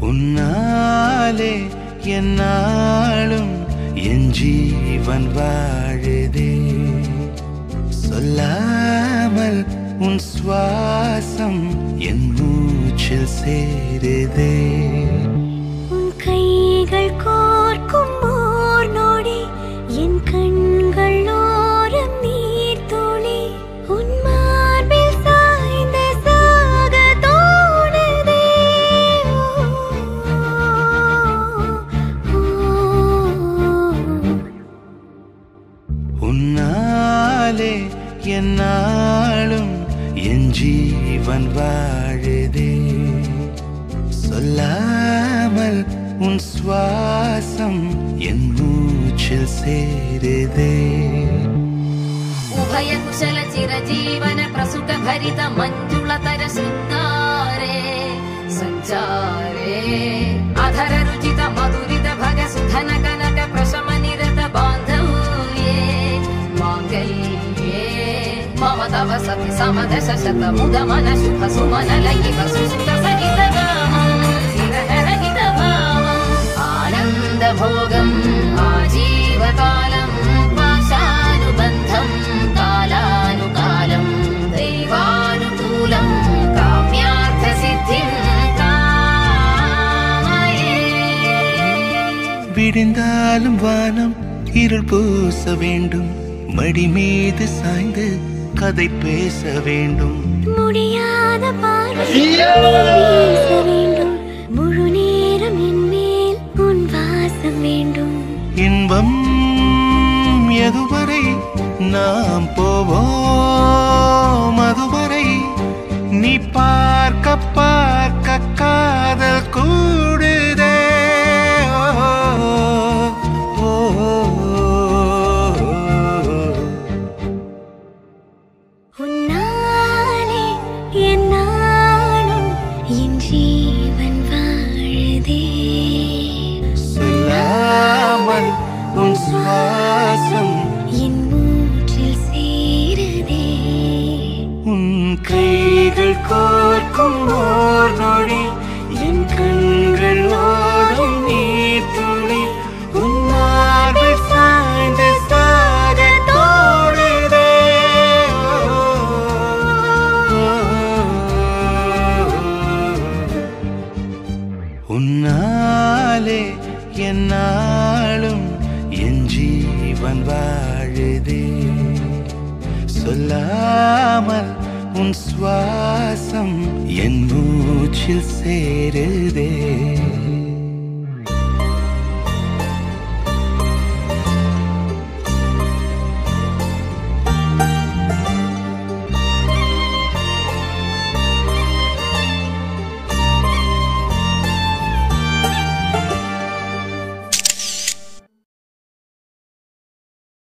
உன்னாலே என்னாலும் என் ஜீவன் வாழுதே சொல்லாமல் உன் சுவாசம் என் மூச்சில் சேருதே உன் கைகள் கோர்க்கும் ஓர் நொடி என் கண்கள் ஓரம் நீர் துளி உன் மார்பில் சாய்ந்த சாக தோணுதே உன்னாலே என்னாலும் என் ஜீவன் வாழுதே சொல்லாமல் உன் சுவாசம் என் மூச்சில் சேருதே उभय कुशल चिरजीवन प्रसुख भरित मंजुलतर शृंगारे संचारे अधर रुचित मधुरित भग सुधन कनक प्रशम निरत बांधव्ये मांगल्ये मम तव सति समदश शत मुद मन शुभ सुमन लयिव सुसुत सहित गामं विरहरहित भावम् आनंद भोगं आजीवकालं पाशानुबन्धं कालानुकालं दैवानुकूलं काम्यार्थ सिद्धिं कामये விடிந்தாலும் வானம் இருள் பூச வேண்டும் மடி மீது சாய்ந்து கதை பேச வேண்டும் முடியாத பார்வை வீச வேண்டும் முழு நேரம் என் மேல் உன் வாசம் வேண்டும் இன்பம் எதுவரை நாம் போவோம் அதுவரை நீ பார்க்க பார்க்க காதல் கூடுதே ஓ, ஓ, உன்னாலே என்னாலும் என் ஜீவன் வாழுதே சொல்லாமல் உன் சுவாசம் என் மூச்சில் சேருதே உன் கைகள் கோர்க்கும் ஓர் நொடி என் கண்கள் ஓடும் நீர் துளி உன் மார்பில் சாய்ந்து சாக தோணுதே உன்னாலே என்னாலும் என் ஜீவன் வாழுதே சொல்லாமல் உன் சுவாசம் என் மூச்சில் சேருதே